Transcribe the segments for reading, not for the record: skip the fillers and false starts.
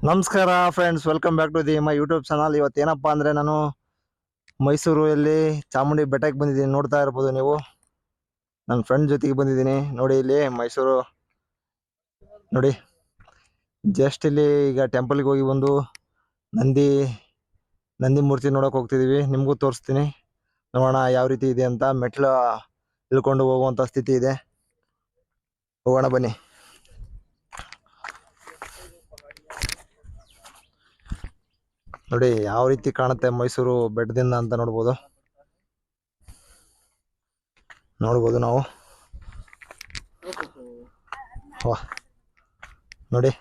ನಮಸ್ಕಾರ friends, welcome back to the my YouTube channel. ಇವತ್ತೇನಪ್ಪ ಅಂದರೆ ನಾನು ಮೈಸೂರಲ್ಲಿ ಚಾಮುಂಡಿ ಬೆಟ್ಟಕ್ಕೆ ಬಂದಿದ್ದೀನಿ. ನೋಡ್ತಾ ಇರ್ಬೋದು ನೀವು, ನನ್ನ ಫ್ರೆಂಡ್ ಜೊತೆಗೆ ಬಂದಿದ್ದೀನಿ. ನೋಡಿ ಇಲ್ಲಿ ಮೈಸೂರು ನೋಡಿ, ಜಸ್ಟ್ ಇಲ್ಲಿ ಈಗ ಟೆಂಪಲ್ಗೆ ಹೋಗಿ ಬಂದು ನಂದಿ ಮೂರ್ತಿ ನೋಡೋಕೆ ಹೋಗ್ತಿದ್ದೀವಿ. ನಿಮಗೂ ತೋರಿಸ್ತೀನಿ, ನೋಡೋಣ ಯಾವ ರೀತಿ ಇದೆ ಅಂತ. ಮೆಟ್ಲು ಇಳ್ಕೊಂಡು ಹೋಗುವಂಥ ಸ್ಥಿತಿ ಇದೆ. ಹೋಗೋಣ ಬನ್ನಿ. ನೋಡಿ ಯಾವ ರೀತಿ ಕಾಣುತ್ತೆ ಮೈಸೂರು ಬೆಟ್ಟದಿಂದ ಅಂತ ನೋಡ್ಬೋದು ನಾವು. ವಾ, ನೋಡಿ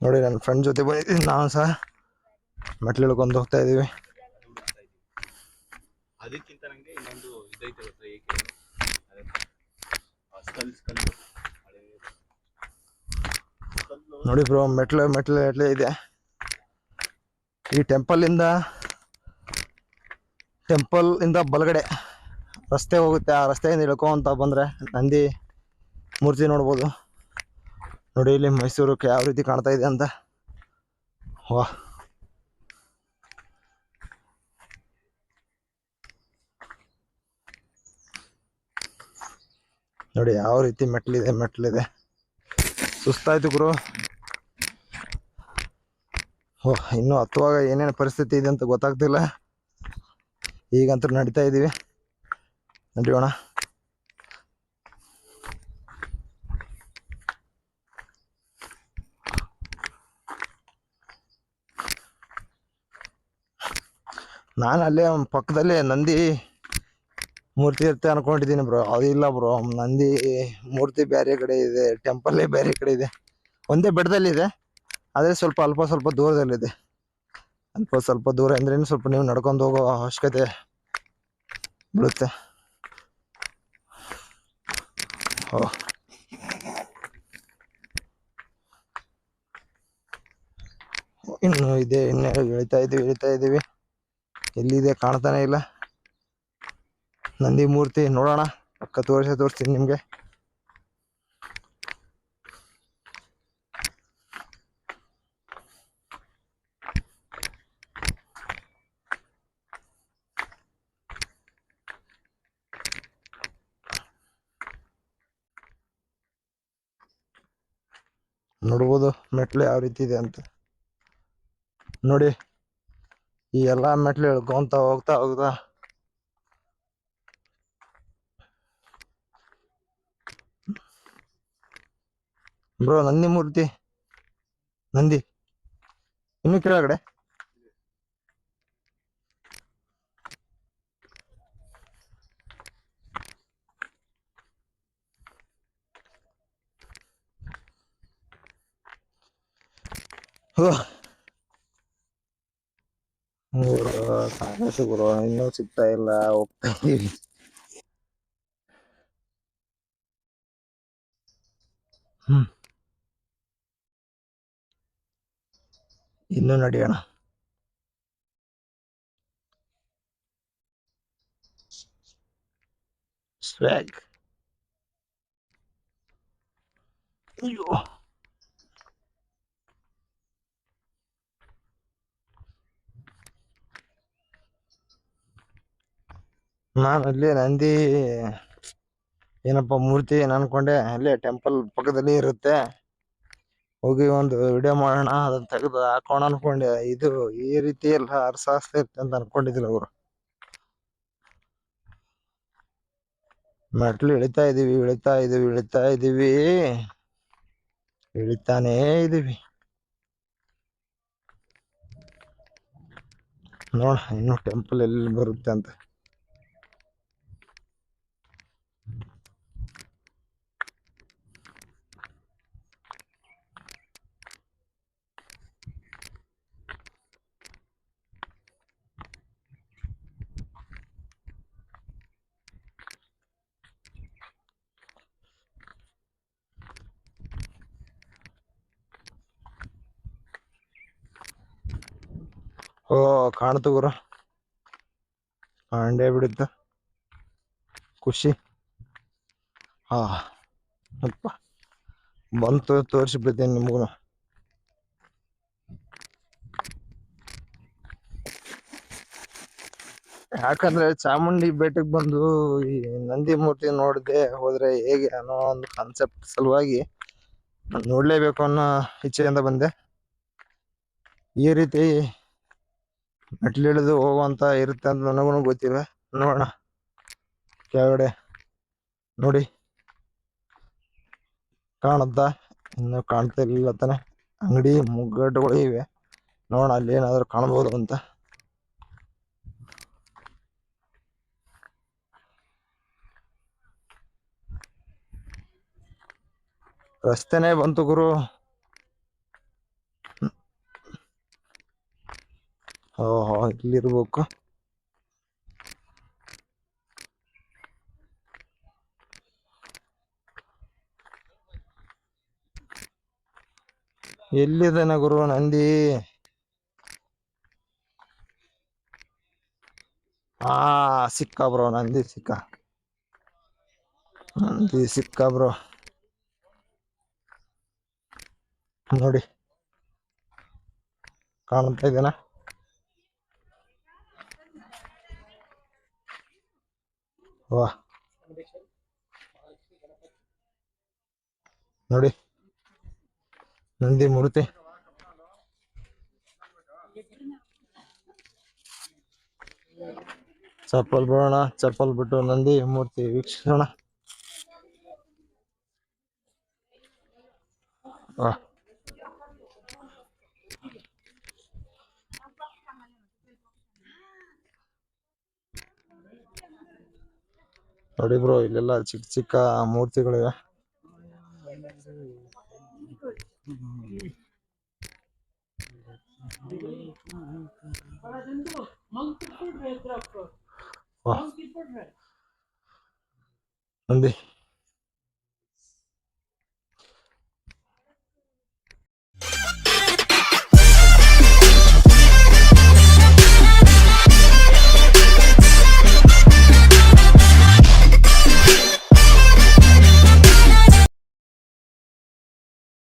ನೋಡಿ ನನ್ನ ಫ್ರೆಂಡ್ ಜೊತೆ ಬಂದಿದ್ದೀನಿ. ನಾವು ಸಹ ಮೆಟ್ಲು ಇಳ್ಕೊಂಡು ಹೋಗ್ತಾ ಇದ್ದೀವಿ. ಅದಕ್ಕಿಂತ ನಂಗೆ ಇನ್ನೊಂದು ಇದೈತೆ ನೋಡಿ ಬ್ರೋ, ಮೆಟ್ಲು ಇದೆ. ಈ ಟೆಂಪಲ್ ಇಂದ ಬಲಗಡೆ ರಸ್ತೆ ಹೋಗುತ್ತೆ. ಆ ರಸ್ತೆಯಿಂದ ಇಳ್ಕೊಂತ ಬಂದ್ರೆ ನಂದಿ ಮೂರ್ತಿ ನೋಡ್ಬೋದು. ನೋಡಿ ಇಲ್ಲಿ ಮೈಸೂರಕ್ಕೆ ಯಾವ ರೀತಿ ಕಾಣ್ತಾ ಇದೆ ಅಂತ. ವಾ, ನೋಡಿ ಯಾವ ರೀತಿ ಮೆಟ್ಲಿದೆ. ಸುಸ್ತಾಯ್ತು ಗುರು. ಇನ್ನು ಹತ್ತುವಾಗ ಏನೇನು ಪರಿಸ್ಥಿತಿ ಇದೆ ಅಂತ ಗೊತ್ತಾಗ್ತಿಲ್ಲ. ಈಗಂತೂ ನಡೀತಾ ಇದ್ದೀವಿ, ನಡೆಯೋಣ. ನಾನು ಅಲ್ಲೇ ಪಕ್ಕದಲ್ಲೇ ನಂದಿ ಮೂರ್ತಿ ಇರುತ್ತೆ ಅನ್ಕೊಂಡಿದ್ದೀನಿ ಬ್ರೋ. ಅದು ಇಲ್ಲ ಬ್ರೋ, ನಂದಿ ಮೂರ್ತಿ ಬೇರೆ ಕಡೆ ಇದೆ, ಟೆಂಪಲ್ಲೇ ಬೇರೆ ಕಡೆ ಇದೆ. ಒಂದೇ ಬೆಟ್ಟದಲ್ಲಿದೆ, ಅದೇ ಅಲ್ಪ ಸ್ವಲ್ಪ ದೂರದಲ್ಲಿದೆ. ಸ್ವಲ್ಪ ದೂರ ಅಂದ್ರೆ ಸ್ವಲ್ಪ ನೀವು ನಡ್ಕೊಂಡು ಹೋಗೋ ಅವಶ್ಯಕತೆ ಬೀಳುತ್ತೆ. ಇನ್ನು ಇದೆ, ಇನ್ನು ಇಳಿತಾ ಇದ್ದೀವಿ. ಎಲ್ಲಿದೆ ಕಾಣ್ತಾನೆ ಇಲ್ಲ ನಂದಿ ಮೂರ್ತಿ. ನೋಡೋಣ, ಪಕ್ಕ ತೋರಿಸ್ತೀನಿ ನಿಮ್ಗೆ. ನೋಡ್ಬೋದು ಮೆಟ್ಲು ಯಾವ ರೀತಿ ಇದೆ ಅಂತ. ನೋಡಿ, ಈ ಎಲ್ಲಾ ಮೆಟ್ಲು ಇಳ್ಕೊಂತ ಹೋಗ್ತಾ ಬ್ರೋ, ನಂದಿ ಮೂರ್ತಿ ಇನ್ನು ಕೆಳಗಡೆ. ಸಾಕಷ್ಟು ಗುರು, ಇನ್ನೂ ಸಿಗ್ತಾ ಇಲ್ಲ. ಹೋಗ್ತಾ ಇದೀವಿ. ಇನ್ನು ನಡೆಯೋಣ. ಸ್ವ್ಯಾಗ್. ಅಯ್ಯೋ, ನಾನು ಅಲ್ಲೇ ನಂದಿ ಏನಪ್ಪ ಮೂರ್ತಿ ಏನ್ ಅನ್ಕೊಂಡೆ. ಅಲ್ಲೇ ಟೆಂಪಲ್ ಪಕ್ಕದಲ್ಲಿ ಇರುತ್ತೆ, ಹೋಗಿ ಒಂದು ವಿಡಿಯೋ ಮಾಡೋಣ, ಅದನ್ನ ತೆಗೆದು ಹಾಕೋಣ ಅನ್ಕೊಂಡೆ. ಇದು ಈ ರೀತಿ ಎಲ್ಲ ಅರ್ಸಾಸ್ತಾ ಇರುತ್ತೆ ಅಂತ ಅನ್ಕೊಂಡಿದ್ದಿಲ್ಲ ಅವರು. ಮೆಟ್ಲು ಇಳಿತಾನೇ ಇದೀವಿ. ನೋಡ ಇನ್ನು ಟೆಂಪಲ್ ಎಲ್ಲಿ ಬರುತ್ತೆ ಅಂತ. ಓ, ಕಾಣ್ತು ಗುರು, ಕಾಂಡೇ ಬಿಡುತ್ತ. ಖುಷಿ. ಹಾ ಅಪ್ಪ ಬಂತು ತೋರಿಸ್ಬಿಡ್ತೇನೆ ನಿಮಗೂ. ಯಾಕಂದ್ರೆ ಚಾಮುಂಡಿ ಬೆಟ್ಟಕ್ಕೆ ಬಂದು ಈ ನಂದಿ ಮೂರ್ತಿ ನೋಡದೆ ಹೋದ್ರೆ ಹೇಗೆ ಅನ್ನೋ ಒಂದು ಕಾನ್ಸೆಪ್ಟ್ ಸಲುವಾಗಿ ನಾನ್ ನೋಡ್ಲೇಬೇಕು ಅನ್ನೋ ಇಚ್ಛೆಯಿಂದ ಬಂದೆ. ಈ ರೀತಿ ಮೆಟ್ಲಿಳಿದು ಹೋಗುವಂತ ಇರುತ್ತೆ ಅಂತ ನನಗೂ ಗೊತ್ತಿಲ್ಲ. ನೋಡೋಣ ಕೆಳಗಡೆ ನೋಡಿ ಕಾಣುತ್ತಾ, ಇನ್ನು ಕಾಣ್ತಾ ಇಲ್ಲ ತಾನೆ. ಅಂಗಡಿ ಮುಗ್ಗಟ್ಟುಗಳು ಇವೆ, ನೋಡೋಣ ಅಲ್ಲಿ ಏನಾದ್ರು ಕಾಣ್ಬೋದು ಅಂತ. ರಸ್ತೆನೇ ಬಂತು ಗುರು. ಓಹೋ ಇಲ್ಲಿರ್ಬೇಕು. ಎಲ್ಲಿದ್ದಾನೆ ಗುರು ನಂದಿ? ಹಾ ಸಿಕ್ಕ ಬ್ರೋ, ನಂದಿ ಸಿಕ್ಕ, ನಂದಿ ಸಿಕ್ಕ ಬ್ರೋ. ನೋಡಿ ಕಾಣ್ತಾ ಇದ್ದೇನಾ? ವಾಹ್ ನೋಡಿ ನಂದಿ ಮೂರ್ತಿ. ಚಪ್ಪಲ್ ಬಿಡೋಣ, ಚಪ್ಪಲ್ ಬಿಟ್ಟು ನಂದಿ ಮೂರ್ತಿ ವೀಕ್ಷಿಸೋಣ. ವಾಹ್ ನೋಡಿ ಬ್ರೋ, ಇಲ್ಲೆಲ್ಲ ಚಿಕ್ಕ ಚಿಕ್ಕ ಮೂರ್ತಿಗಳಿವೆ. ವಾಹ್. ನಂದಿ